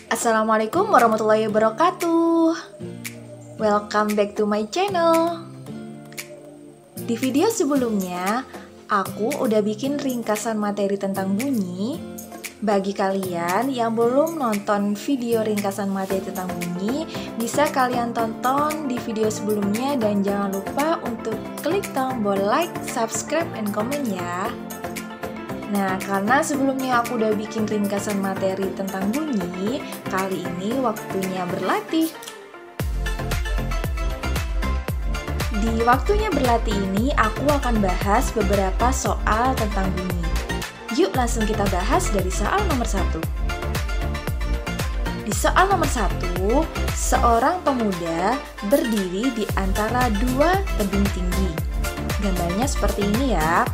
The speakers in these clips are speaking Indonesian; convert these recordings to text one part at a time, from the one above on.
Assalamualaikum warahmatullahi wabarakatuh. Welcome back to my channel. Di video sebelumnya, aku udah bikin ringkasan materi tentang bunyi. Bagi kalian yang belum nonton video ringkasan materi tentang bunyi, bisa kalian tonton di video sebelumnya dan jangan lupa untuk klik tombol like, subscribe, and komen ya. Nah, karena sebelumnya aku udah bikin ringkasan materi tentang bunyi, kali ini waktunya berlatih. Di waktunya berlatih ini, aku akan bahas beberapa soal tentang bunyi. Yuk langsung kita bahas dari soal nomor 1. Di soal nomor 1, seorang pemuda berdiri di antara dua tebing tinggi. Gambarnya seperti ini ya.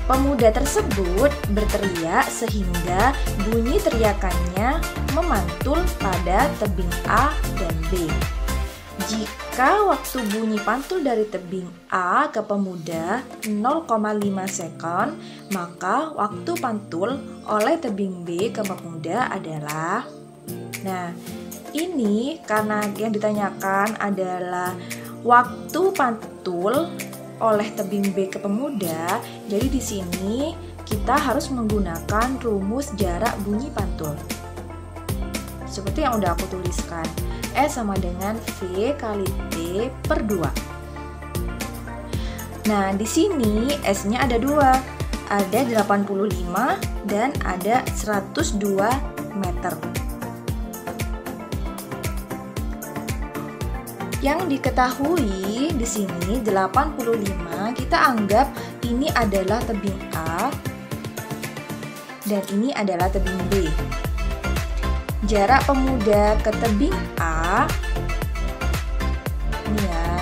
Pemuda tersebut berteriak sehingga bunyi teriakannya memantul pada tebing A dan B. Jika waktu bunyi pantul dari tebing A ke pemuda 0,5 sekon, maka waktu pantul oleh tebing B ke pemuda adalah... Nah, ini karena yang ditanyakan adalah waktu pantul oleh tebing B ke pemuda, jadi di sini kita harus menggunakan rumus jarak bunyi pantul. Seperti yang udah aku tuliskan, S sama dengan V kali T per 2. Nah, di sini S-nya ada 2, ada 85 dan ada 102 meter. Yang diketahui di sini 85 kita anggap ini adalah tebing A dan ini adalah tebing B. Jarak pemuda ke tebing A ini ya,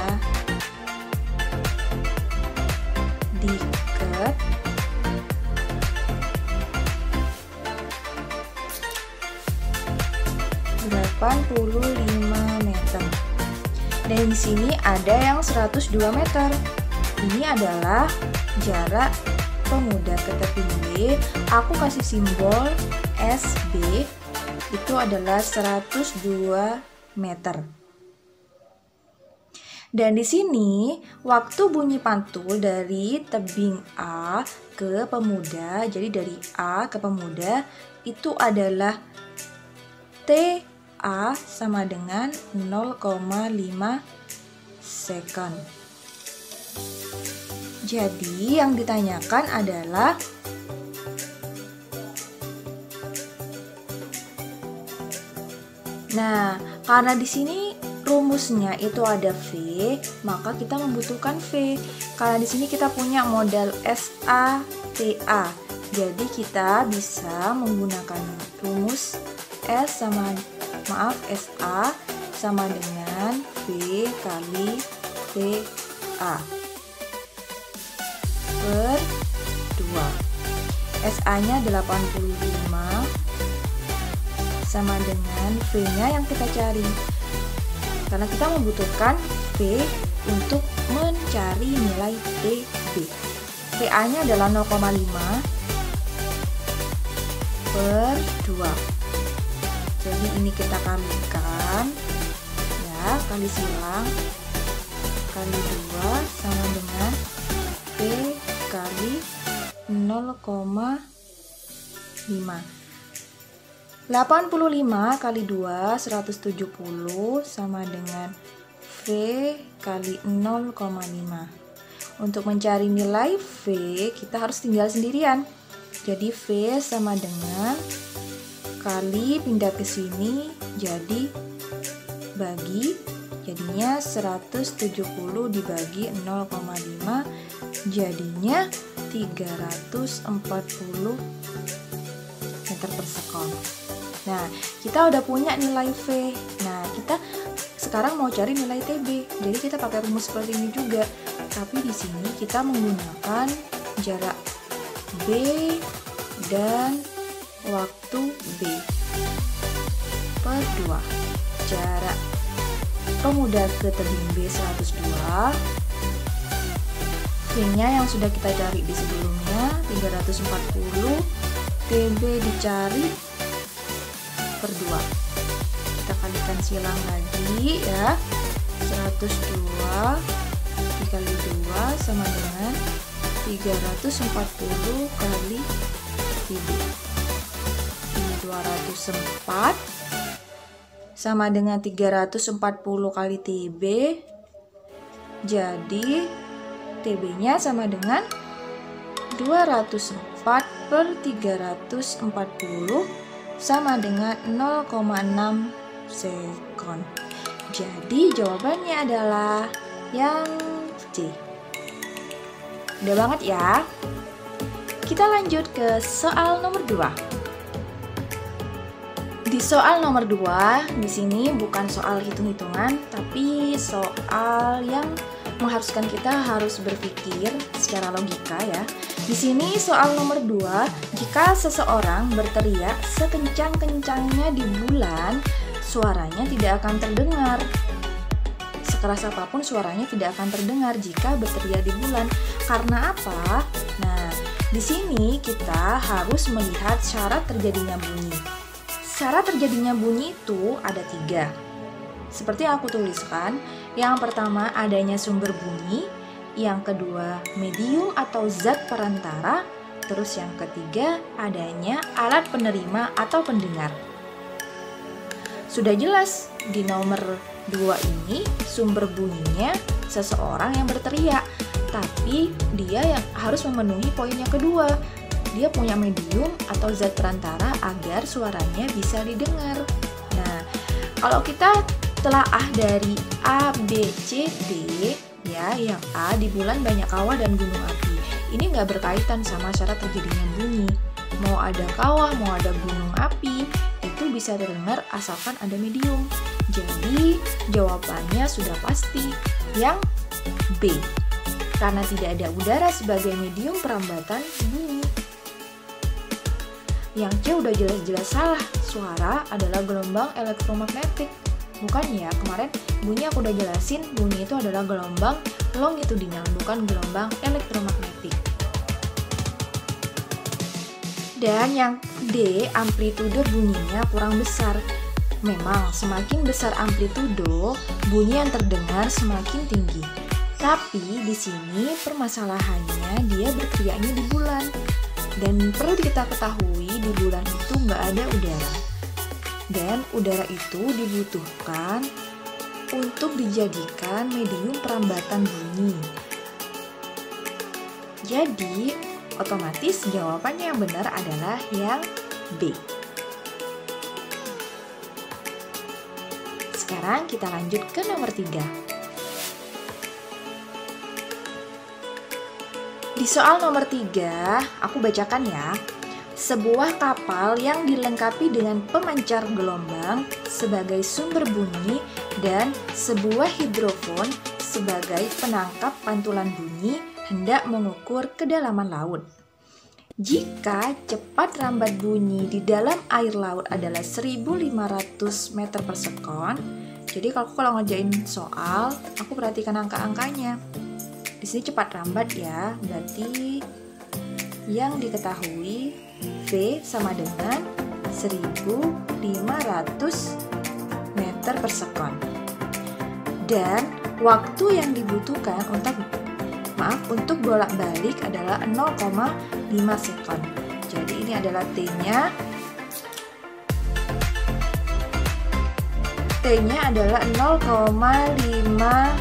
diikat meter. Dan di sini ada yang 102 meter. Ini adalah jarak pemuda ke tebing B. Aku kasih simbol SB. Itu adalah 102 meter. Dan di sini waktu bunyi pantul dari tebing A ke pemuda, jadi dari A ke pemuda itu adalah TA sama dengan 0,5 sekon. Jadi yang ditanyakan adalah karena di sini rumusnya itu ada V, maka kita membutuhkan V. Karena di sini kita punya modal SATA. Jadi kita bisa menggunakan rumus SA sama dengan V kali TA per 2. SA-nya 85 sama dengan V-nya yang kita cari. Karena kita membutuhkan V untuk mencari nilai TB. TA-nya adalah 0,5 per 2. Jadi ini kita kalikan ya, kali silang kali 2 sama dengan P kali 0,5. 85 kali 2 170 sama dengan V kali 0,5. Untuk mencari nilai V kita harus tinggal sendirian. Jadi V sama dengan kali pindah ke sini jadi bagi, jadinya 170 dibagi 0,5 jadinya 340 meter per sekon. Nah, kita udah punya nilai V. Nah, kita sekarang mau cari nilai TB. Jadi kita pakai rumus seperti ini juga. Tapi di sini kita menggunakan jarak B dan waktu B per 2. Jarak pemuda ke tebing B 102, V-nya yang sudah kita cari di sebelumnya 340, TB dicari per 2. Kita kalikan silang lagi ya. 102 dikali 2 sama dengan 340 kali TB. Ini 204 sama dengan 340 kali TB. Jadi TB-nya sama dengan 204 per 340 sama dengan 0,6 sekon. Jadi jawabannya adalah yang C. Udah banget ya. Kita lanjut ke soal nomor 2. Di soal nomor 2, di sini bukan soal hitung-hitungan, tapi soal yang mengharuskan kita harus berpikir secara logika ya. Di sini soal nomor 2, jika seseorang berteriak sekencang-kencangnya di bulan, suaranya tidak akan terdengar. Sekeras apapun suaranya tidak akan terdengar jika berteriak di bulan. Karena apa? Nah, di sini kita harus melihat syarat terjadinya bunyi. Syarat terjadinya bunyi itu ada 3. Seperti yang aku tuliskan, yang pertama adanya sumber bunyi, yang kedua medium atau zat perantara, terus yang ketiga adanya alat penerima atau pendengar. Sudah jelas di nomor 2 ini sumber bunyinya seseorang yang berteriak, tapi dia yang harus memenuhi poin yang kedua. Dia punya medium atau zat perantara agar suaranya bisa didengar. Nah, kalau kita telaah dari A, B, C, D, ya, yang A di bulan banyak kawah dan gunung api. Ini nggak berkaitan sama syarat terjadinya bunyi. Mau ada kawah, mau ada gunung api, itu bisa terdengar asalkan ada medium. Jadi, jawabannya sudah pasti yang B. Karena tidak ada udara sebagai medium perambatan bunyi. Yang C udah jelas-jelas salah. Suara adalah gelombang elektromagnetik. Bukan ya, kemarin bunyi aku udah jelasin, bunyi itu adalah gelombang longitudinal, bukan gelombang elektromagnetik. Dan yang D, amplitudo bunyinya kurang besar. Memang semakin besar amplitudo, bunyi yang terdengar semakin tinggi. Tapi di sini permasalahannya dia berteriaknya di bulan. Dan perlu kita ketahui di bulan itu nggak ada udara. Dan udara itu dibutuhkan untuk dijadikan medium perambatan bunyi. Jadi, otomatis jawabannya yang benar adalah yang B. Sekarang kita lanjut ke nomor 3. Di soal nomor 3, aku bacakan ya. Sebuah kapal yang dilengkapi dengan pemancar gelombang sebagai sumber bunyi dan sebuah hidrofon sebagai penangkap pantulan bunyi hendak mengukur kedalaman laut. Jika cepat rambat bunyi di dalam air laut adalah 1.500 meter per sekon, jadi kalau ngerjain soal, aku perhatikan angka-angkanya. Di sini cepat rambat ya, berarti yang diketahui V sama dengan 1.500 meter per sekon. Dan waktu yang dibutuhkan untuk bolak-balik adalah 0,5 sekon. Jadi ini adalah T-nya. T-nya adalah 0,5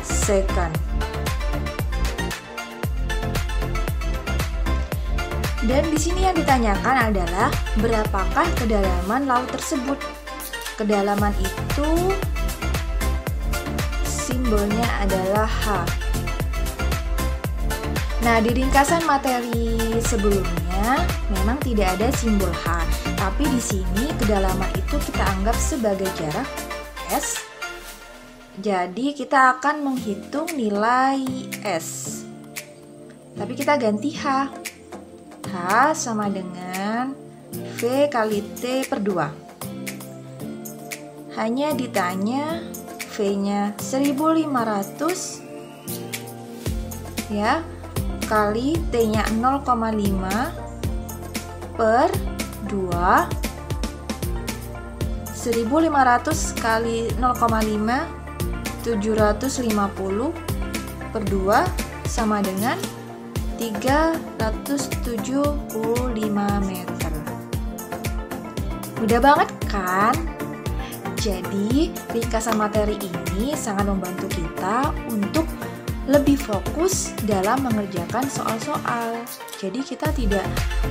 sekon. Dan di sini yang ditanyakan adalah berapakah kedalaman laut tersebut. Kedalaman itu simbolnya adalah H. Nah, di ringkasan materi sebelumnya memang tidak ada simbol H, tapi di sini kedalaman itu kita anggap sebagai jarak S. Jadi kita akan menghitung nilai S. Tapi kita ganti H. H sama dengan V kali T per 2. Hanya ditanya V-nya 1.500 ya, kali T-nya 0,5 per 2 1500 kali 0,5 750 per 2 sama dengan 375 meter. Mudah banget kan? Jadi, ringkasan materi ini sangat membantu kita untuk lebih fokus dalam mengerjakan soal-soal. Jadi kita tidak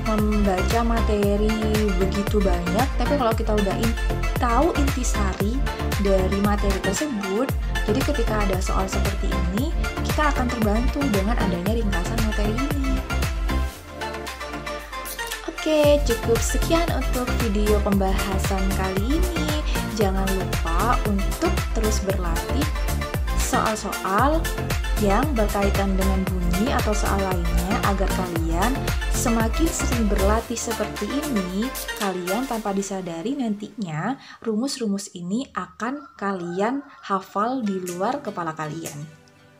membaca materi begitu banyak, tapi kalau kita udah tahu intisari dari materi tersebut, jadi ketika ada soal seperti ini, kita akan terbantu dengan adanya ringkasan materi ini. Oke, cukup sekian untuk video pembahasan kali ini. Jangan lupa untuk terus berlatih soal-soal yang berkaitan dengan bunyi atau soal lainnya agar kalian semakin sering berlatih seperti ini, kalian tanpa disadari nantinya rumus-rumus ini akan kalian hafal di luar kepala kalian.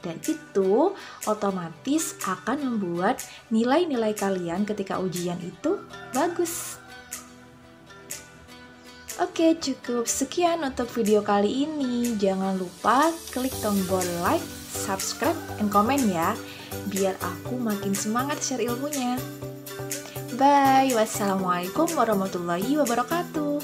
Dan itu otomatis akan membuat nilai-nilai kalian ketika ujian itu bagus. Oke, cukup sekian untuk video kali ini. Jangan lupa klik tombol like, subscribe, and komen ya, biar aku makin semangat share ilmunya. Bye, wassalamualaikum warahmatullahi wabarakatuh.